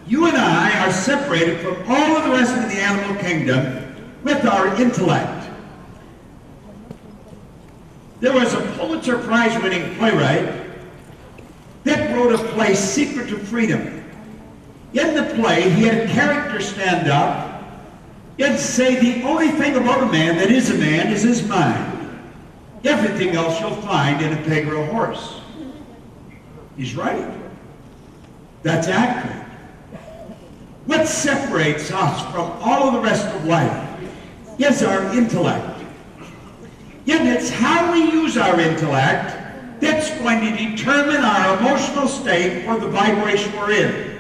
You and I are separated from all of the rest of the animal kingdom with our intellect. There was a Pulitzer Prize-winning playwright that wrote a play, Secret to Freedom. In the play, he had a character stand up and say the only thing about a man that is a man is his mind. Everything else you'll find in a pig or a horse. He's right. That's accurate. What separates us from all of the rest of life is our intellect. Yet it's how we use our intellect that's going to determine our emotional state or the vibration we're in.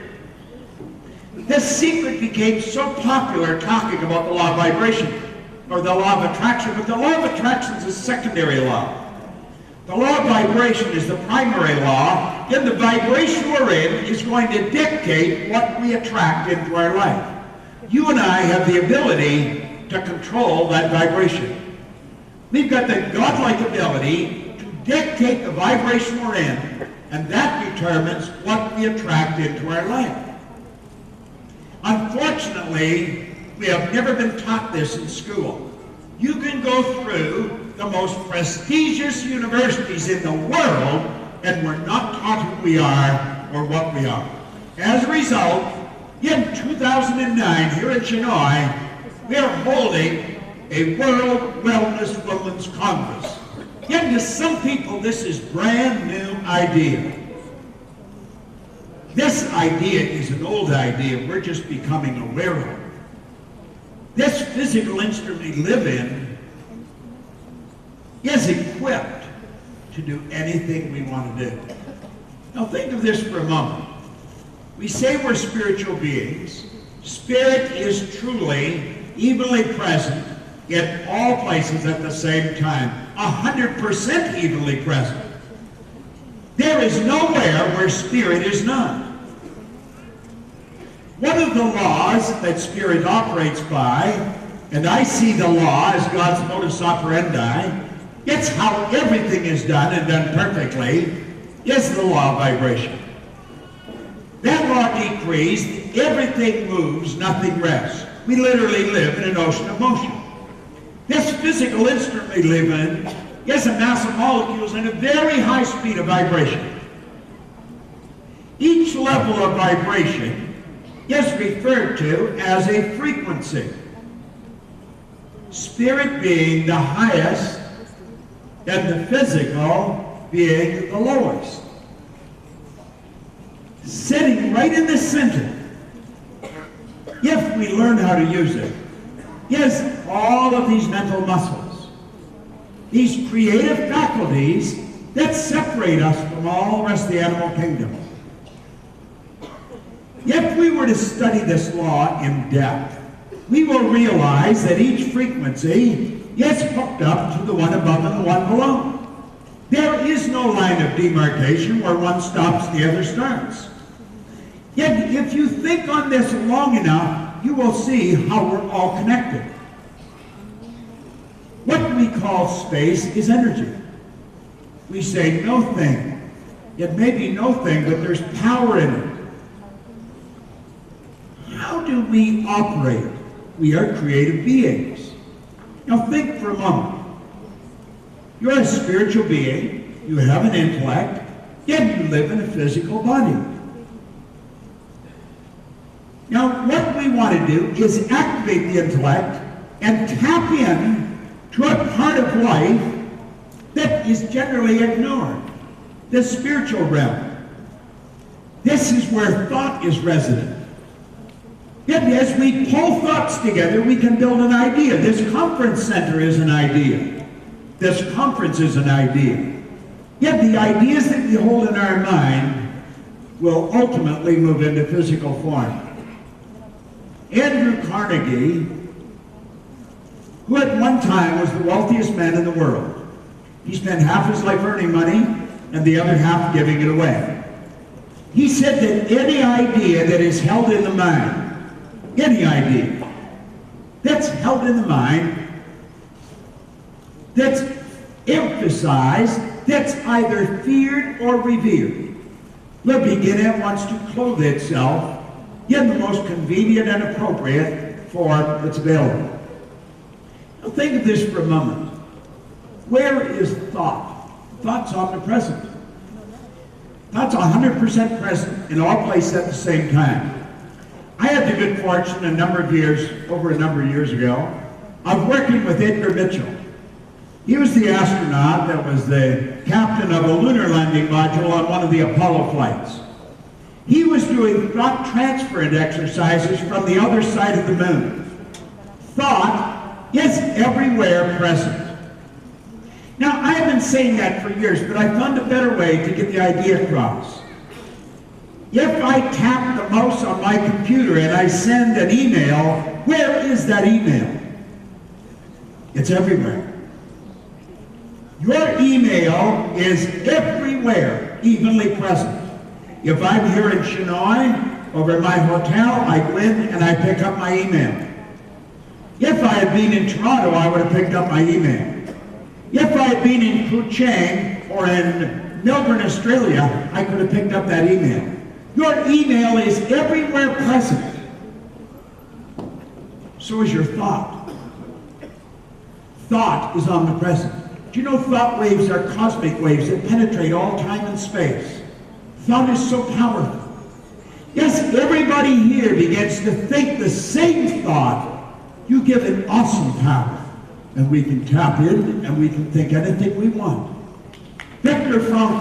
This secret became so popular talking about the law of vibration, or the law of attraction, but the law of attraction is a secondary law. The law of vibration is the primary law, and the vibration we're in is going to dictate what we attract into our life. You and I have the ability to control that vibration. We've got the godlike ability to dictate the vibration we're in, and that determines what we attract into our life. Unfortunately, we have never been taught this in school. You can go through the most prestigious universities in the world, and we're not taught who we are or what we are. As a result, in 2009, here in Chennai, we are holding a World Wellness Women's Congress. Yet to some people, this is brand new idea. This idea is an old idea we're just becoming aware of. This physical instrument we live in is equipped to do anything we want to do. Now think of this for a moment. We say we're spiritual beings. Spirit is truly evenly present in all places at the same time, 100% evenly present. There is nowhere where spirit is not. One of the laws that spirit operates by, and I see the law as God's modus operandi, it's how everything is done and done perfectly, is the law of vibration. That law decrees that everything moves, nothing rests. We literally live in an ocean of motion. This physical instrument we live in is a mass of molecules in a very high speed of vibration. Each level of vibration is referred to as a frequency. Spirit being the highest and the physical being the lowest. Sitting right in the center, if we learn how to use it, is all of these mental muscles, these creative faculties that separate us from all the rest of the animal kingdom. If we were to study this law in depth, we will realize that each frequency is hooked up to the one above and the one below. There is no line of demarcation where one stops, the other starts. Yet, if you think on this long enough, you will see how we're all connected. What we call space is energy. We say no thing. It may be no thing, but there's power in it. How do we operate? We are creative beings. Now think for a moment. You're a spiritual being, you have an intellect, yet you live in a physical body. Now what we want to do is activate the intellect and tap in to a part of life that is generally ignored, the spiritual realm. This is where thought is resident. Yet as we pull thoughts together, we can build an idea. This conference center is an idea. This conference is an idea. Yet the ideas that we hold in our mind will ultimately move into physical form. Andrew Carnegie, who at one time was the wealthiest man in the world, he spent half his life earning money and the other half giving it away. He said that any idea that is held in the mind, any idea that's held in the mind, that's emphasized, that's either feared or revered, will begin at once to clothe itself yet the most convenient and appropriate form that's available. Now think of this for a moment. Where is thought? Thought's omnipresent. Thought's 100% present in all places at the same time. I had the good fortune over a number of years ago, of working with Edgar Mitchell. He was the astronaut that was the captain of a lunar landing module on one of the Apollo flights. He was doing thought transfer exercises from the other side of the moon. Thought is everywhere present. Now, I have been saying that for years, but I found a better way to get the idea across. If I tap the mouse on my computer and I send an email, where is that email? It's everywhere. Your email is everywhere, evenly present. If I'm here in Chinoy, over at my hotel, I go in and I pick up my email. If I had been in Toronto, I would have picked up my email. If I had been in Kuching or in Melbourne, Australia, I could have picked up that email. Your email is everywhere present. So is your thought. Thought is omnipresent. Do you know thought waves are cosmic waves that penetrate all time and space? Thought is so powerful. Yes, everybody here begins to think the same thought. You give it awesome power. And we can tap in and we can think anything we want. Viktor Frankl,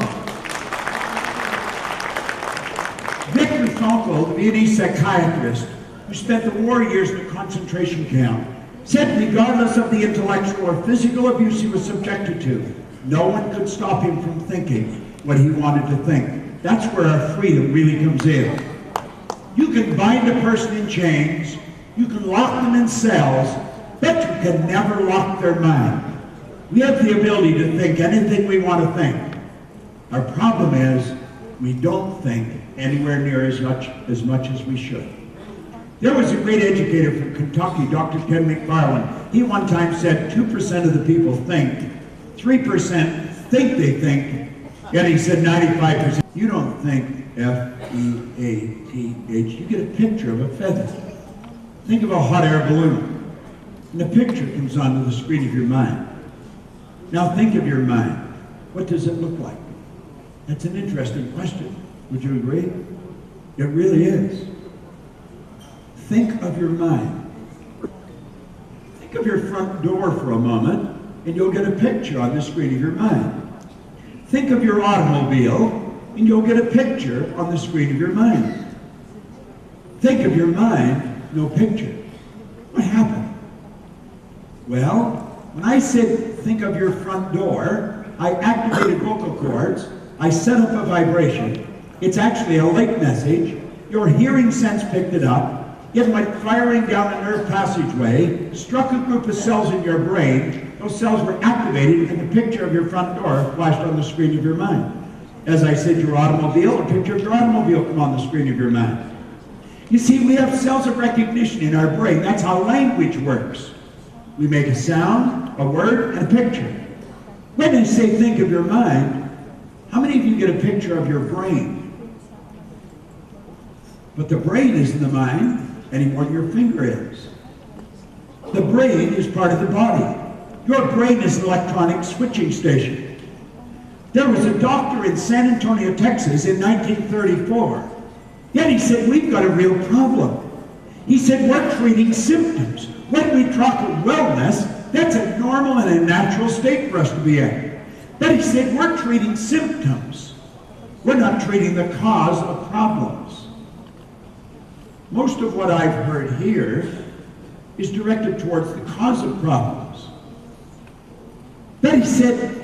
the Viennese psychiatrist who spent the war years in a concentration camp, said regardless of the intellectual or physical abuse he was subjected to, no one could stop him from thinking what he wanted to think. That's where our freedom really comes in. You can bind a person in chains, you can lock them in cells, but you can never lock their mind. We have the ability to think anything we want to think. Our problem is we don't think anywhere near as much as we should. There was a great educator from Kentucky, Dr. Ken McFarland. He one time said 2% of the people think, 3% think they think, yet he said 95%. You don't think F-E-A-T-H. You get a picture of a feather. Think of a hot air balloon. And a picture comes onto the screen of your mind. Now think of your mind. What does it look like? That's an interesting question. Would you agree? It really is. Think of your mind. Think of your front door for a moment, and you'll get a picture on the screen of your mind. Think of your automobile, and you'll get a picture on the screen of your mind. Think of your mind, no picture. What happened? Well, when I said think of your front door, I activated vocal cords, I set up a vibration. It's actually a late message. Your hearing sense picked it up. It went firing down a nerve passageway, struck a group of cells in your brain. Those cells were activated, and the picture of your front door flashed on the screen of your mind. As I said, your automobile, a picture of your automobile come on the screen of your mind. You see, we have cells of recognition in our brain. That's how language works. We make a sound, a word, and a picture. When you say think of your mind, how many of you get a picture of your brain? But the brain isn't the mind any more than your finger is. The brain is part of the body. Your brain is an electronic switching station. There was a doctor in San Antonio, Texas in 1934. Yet he said, we've got a real problem. He said, we're treating symptoms. When we talk of wellness, that's a normal and a natural state for us to be in. But he said, we're treating symptoms. We're not treating the cause of problems. Most of what I've heard here is directed towards the cause of problems. But he said,